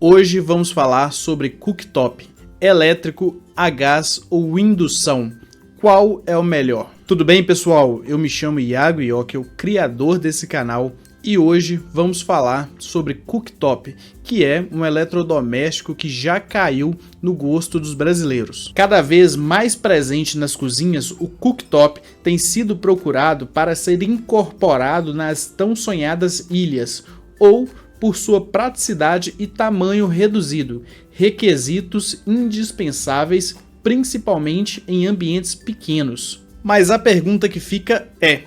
Hoje vamos falar sobre cooktop, elétrico, a gás ou indução. Qual é o melhor? Tudo bem, pessoal? Eu me chamo Iago Ioki, o criador desse canal, e hoje vamos falar sobre cooktop, que é um eletrodoméstico que já caiu no gosto dos brasileiros. Cada vez mais presente nas cozinhas, o cooktop tem sido procurado para ser incorporado nas tão sonhadas ilhas, ou por sua praticidade e tamanho reduzido, requisitos indispensáveis, principalmente em ambientes pequenos. Mas a pergunta que fica é: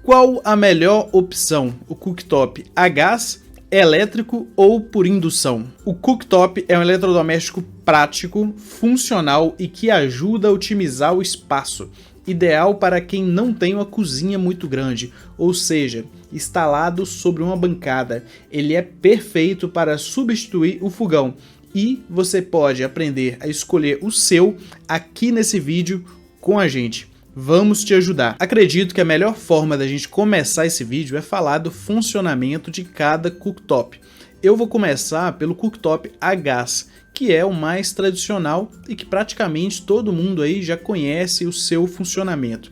qual a melhor opção? O cooktop a gás, elétrico ou por indução? O cooktop é um eletrodoméstico prático, funcional e que ajuda a otimizar o espaço, ideal para quem não tem uma cozinha muito grande, ou seja, instalado sobre uma bancada. Ele é perfeito para substituir o fogão e você pode aprender a escolher o seu aqui nesse vídeo com a gente. Vamos te ajudar. Acredito que a melhor forma da gente começar esse vídeo é falar do funcionamento de cada cooktop. Eu vou começar pelo cooktop a gás, que é o mais tradicional e que praticamente todo mundo aí já conhece o seu funcionamento.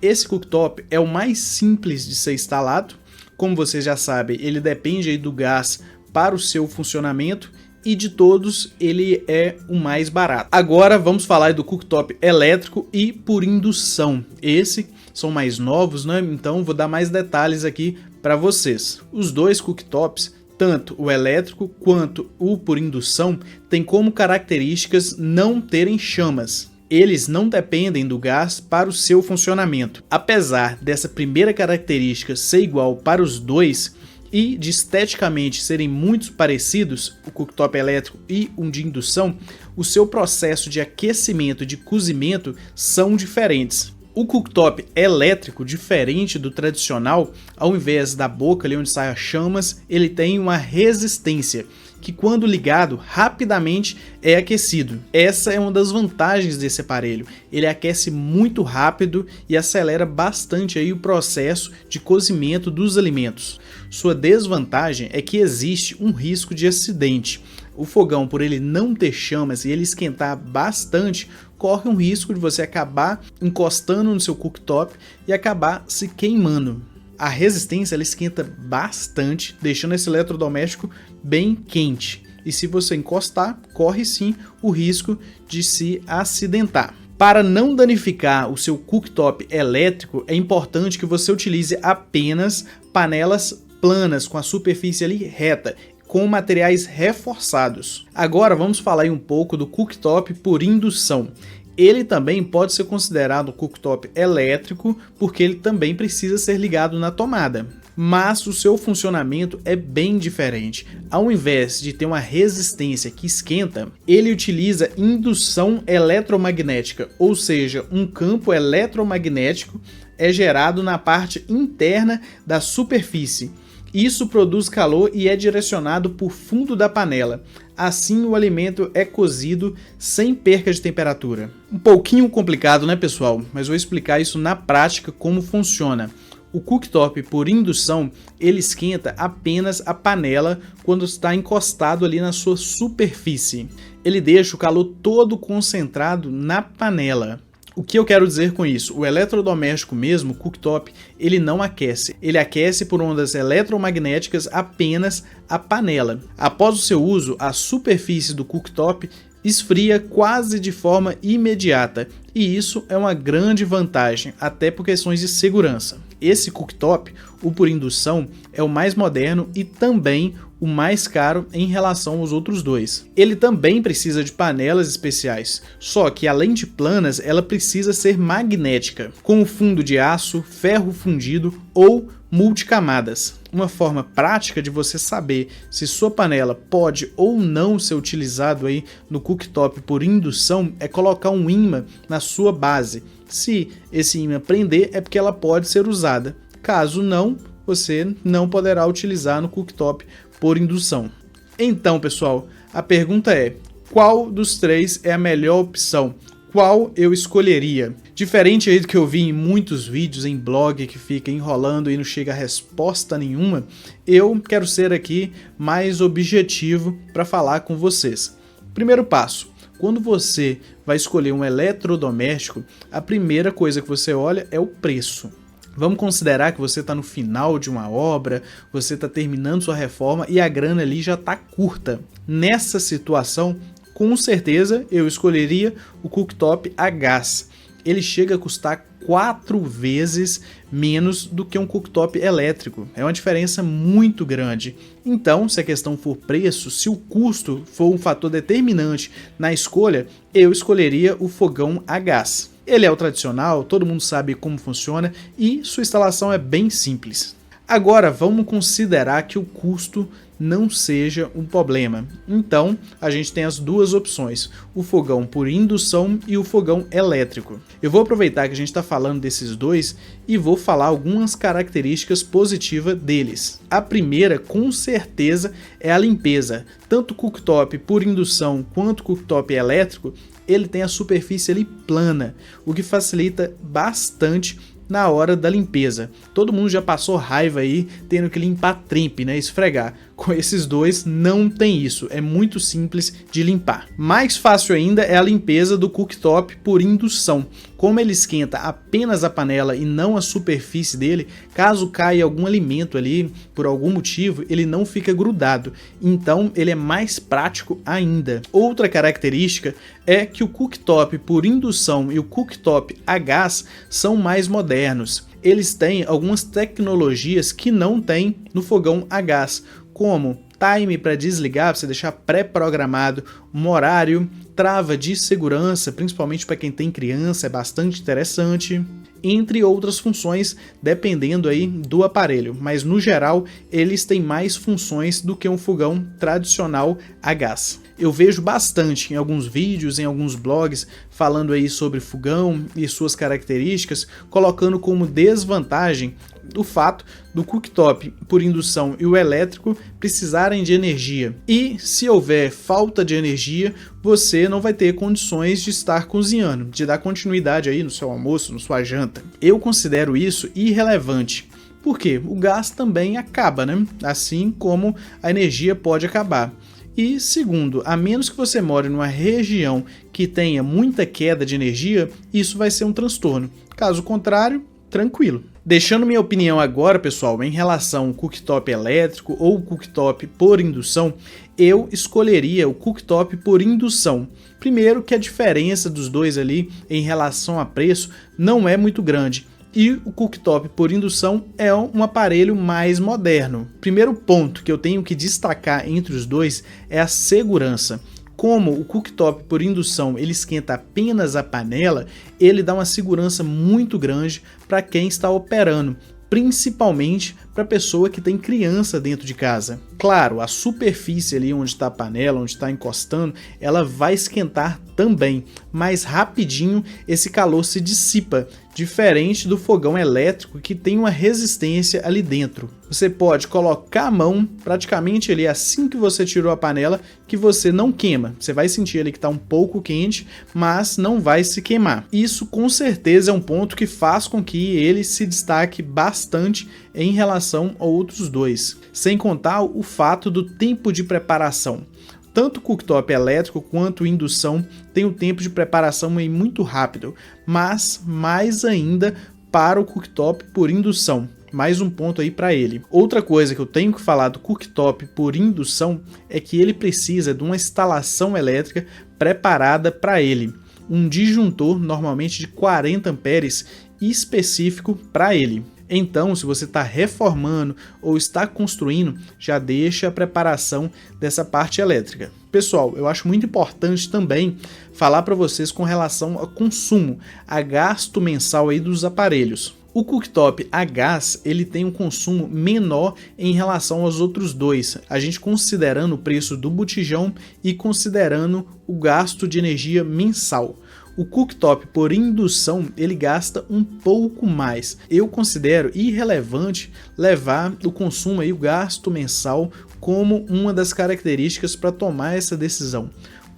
Esse cooktop é o mais simples de ser instalado. Como você já sabe, ele depende aí do gás para o seu funcionamento e de todos ele é o mais barato. Agora vamos falar do cooktop elétrico e por indução. Esses são mais novos, né? Então vou dar mais detalhes aqui para vocês. Os dois cooktops, tanto o elétrico quanto o por indução, têm como características não terem chamas. Eles não dependem do gás para o seu funcionamento. Apesar dessa primeira característica ser igual para os dois e de esteticamente serem muito parecidos, o cooktop elétrico e um de indução, o seu processo de aquecimento e de cozimento são diferentes. O cooktop elétrico, diferente do tradicional, ao invés da boca ali onde saem as chamas, ele tem uma resistência, que quando ligado, rapidamente é aquecido. Essa é uma das vantagens desse aparelho. Ele aquece muito rápido e acelera bastante aí o processo de cozimento dos alimentos. Sua desvantagem é que existe um risco de acidente. O fogão, por ele não ter chamas e ele esquentar bastante, corre um risco de você acabar encostando no seu cooktop e acabar se queimando. A resistência ela esquenta bastante, deixando esse eletrodoméstico bem quente. E se você encostar, corre sim o risco de se acidentar. Para não danificar o seu cooktop elétrico, é importante que você utilize apenas panelas planas com a superfície ali reta, com materiais reforçados. Agora vamos falar aí um pouco do cooktop por indução. Ele também pode ser considerado cooktop elétrico porque ele também precisa ser ligado na tomada. Mas o seu funcionamento é bem diferente. Ao invés de ter uma resistência que esquenta, ele utiliza indução eletromagnética, ou seja, um campo eletromagnético é gerado na parte interna da superfície. Isso produz calor e é direcionado para o fundo da panela. Assim o alimento é cozido sem perca de temperatura. Um pouquinho complicado, né, pessoal? Mas vou explicar isso na prática como funciona. O cooktop por indução, ele esquenta apenas a panela quando está encostado ali na sua superfície. Ele deixa o calor todo concentrado na panela. O que eu quero dizer com isso? O eletrodoméstico mesmo, o cooktop, ele não aquece. Ele aquece por ondas eletromagnéticas apenas a panela. Após o seu uso, a superfície do cooktop esfria quase de forma imediata. E isso é uma grande vantagem, até por questões de segurança. Esse cooktop, o por indução, é o mais moderno e também o mais caro em relação aos outros dois. Ele também precisa de panelas especiais, só que além de planas, ela precisa ser magnética, com o fundo de aço, ferro fundido ou multicamadas. Uma forma prática de você saber se sua panela pode ou não ser utilizado aí no cooktop por indução é colocar um ímã na sua base. Se esse ímã prender, é porque ela pode ser usada. Caso não, você não poderá utilizar no cooktop por indução. Então, pessoal, a pergunta é: qual dos três é a melhor opção? qual eu escolheria? Diferente aí do que eu vi em muitos vídeos em blog que fica enrolando e não chega a resposta nenhuma, eu quero ser aqui mais objetivo para falar com vocês. Primeiro passo, quando você vai escolher um eletrodoméstico, a primeira coisa que você olha é o preço. Vamos considerar que você está no final de uma obra, você está terminando sua reforma e a grana ali já está curta. Nessa situação, com certeza eu escolheria o cooktop a gás. Ele chega a custar 4 vezes menos do que um cooktop elétrico. É uma diferença muito grande. Então, se a questão for preço, se o custo for um fator determinante na escolha, eu escolheria o fogão a gás. Ele é o tradicional, todo mundo sabe como funciona e sua instalação é bem simples. Agora vamos considerar que o custo não seja um problema. Então a gente tem as duas opções, o fogão por indução e o fogão elétrico. Eu vou aproveitar que a gente está falando desses dois e vou falar algumas características positivas deles. A primeira, com certeza, é a limpeza. Tanto o cooktop por indução quanto o cooktop elétrico, ele tem a superfície ali plana, o que facilita bastante na hora da limpeza. Todo mundo já passou raiva aí tendo que limpar trempe, né, esfregar. Com esses dois não tem isso, é muito simples de limpar. Mais fácil ainda é a limpeza do cooktop por indução. Como ele esquenta apenas a panela e não a superfície dele, caso caia algum alimento ali, por algum motivo, ele não fica grudado. Então ele é mais prático ainda. Outra característica é que o cooktop por indução e o cooktop a gás são mais modernos. Eles têm algumas tecnologias que não tem no fogão a gás, como time para desligar, você deixar pré-programado um horário, trava de segurança, principalmente para quem tem criança, é bastante interessante, entre outras funções, dependendo aí do aparelho, mas no geral eles têm mais funções do que um fogão tradicional a gás. Eu vejo bastante em alguns vídeos, em alguns blogs, falando aí sobre fogão e suas características, colocando como desvantagem o fato do cooktop por indução e o elétrico precisarem de energia. E se houver falta de energia, você não vai ter condições de estar cozinhando, de dar continuidade aí no seu almoço, na sua janta. Eu considero isso irrelevante. Por quê? O gás também acaba, né? Assim como a energia pode acabar. E segundo, a menos que você more numa região que tenha muita queda de energia, isso vai ser um transtorno. Caso contrário, tranquilo. Deixando minha opinião agora, pessoal, em relação ao cooktop elétrico ou cooktop por indução, eu escolheria o cooktop por indução. Primeiro que a diferença dos dois ali em relação a preço não é muito grande. E o cooktop por indução é um aparelho mais moderno. Primeiro ponto que eu tenho que destacar entre os dois é a segurança. Como o cooktop por indução ele esquenta apenas a panela, ele dá uma segurança muito grande para quem está operando, principalmente para a pessoa que tem criança dentro de casa. Claro, a superfície ali onde está a panela, onde está encostando, ela vai esquentar também, mas rapidinho esse calor se dissipa, diferente do fogão elétrico que tem uma resistência ali dentro. Você pode colocar a mão praticamente ali assim que você tirou a panela, que você não queima. Você vai sentir ali que está um pouco quente, mas não vai se queimar. Isso com certeza é um ponto que faz com que ele se destaque bastante em relação a outros dois. Sem contar o fato do tempo de preparação. Tanto o cooktop elétrico quanto indução tem um tempo de preparação muito rápido, mas mais ainda para o cooktop por indução. Mais um ponto aí para ele. Outra coisa que eu tenho que falar do cooktop por indução é que ele precisa de uma instalação elétrica preparada para ele. Um disjuntor normalmente de 40 amperes específico para ele. Então, se você está reformando ou está construindo, já deixa a preparação dessa parte elétrica. Pessoal, eu acho muito importante também falar para vocês com relação ao consumo, a gasto mensal aí dos aparelhos. O cooktop a gás ele tem um consumo menor em relação aos outros dois, a gente considerando o preço do botijão e considerando o gasto de energia mensal. O cooktop por indução ele gasta um pouco mais. Eu considero irrelevante levar o consumo aí, o gasto mensal como uma das características para tomar essa decisão.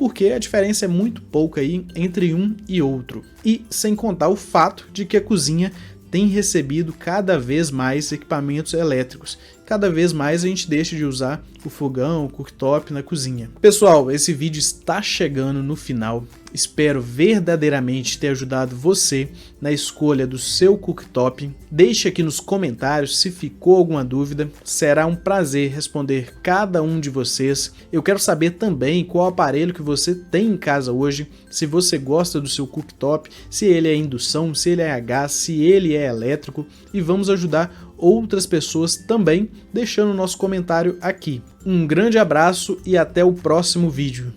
porque a diferença é muito pouca aí entre um e outro. E sem contar o fato de que a cozinha tem recebido cada vez mais equipamentos elétricos. Cada vez mais a gente deixa de usar o fogão, o cooktop na cozinha. Pessoal, esse vídeo está chegando no final. Espero verdadeiramente ter ajudado você na escolha do seu cooktop. Deixe aqui nos comentários se ficou alguma dúvida. Será um prazer responder cada um de vocês. Eu quero saber também qual aparelho que você tem em casa hoje, se você gosta do seu cooktop, se ele é indução, se ele é a gás, se ele é elétrico, e vamos ajudar outras pessoas também deixando o nosso comentário aqui. Um grande abraço e até o próximo vídeo.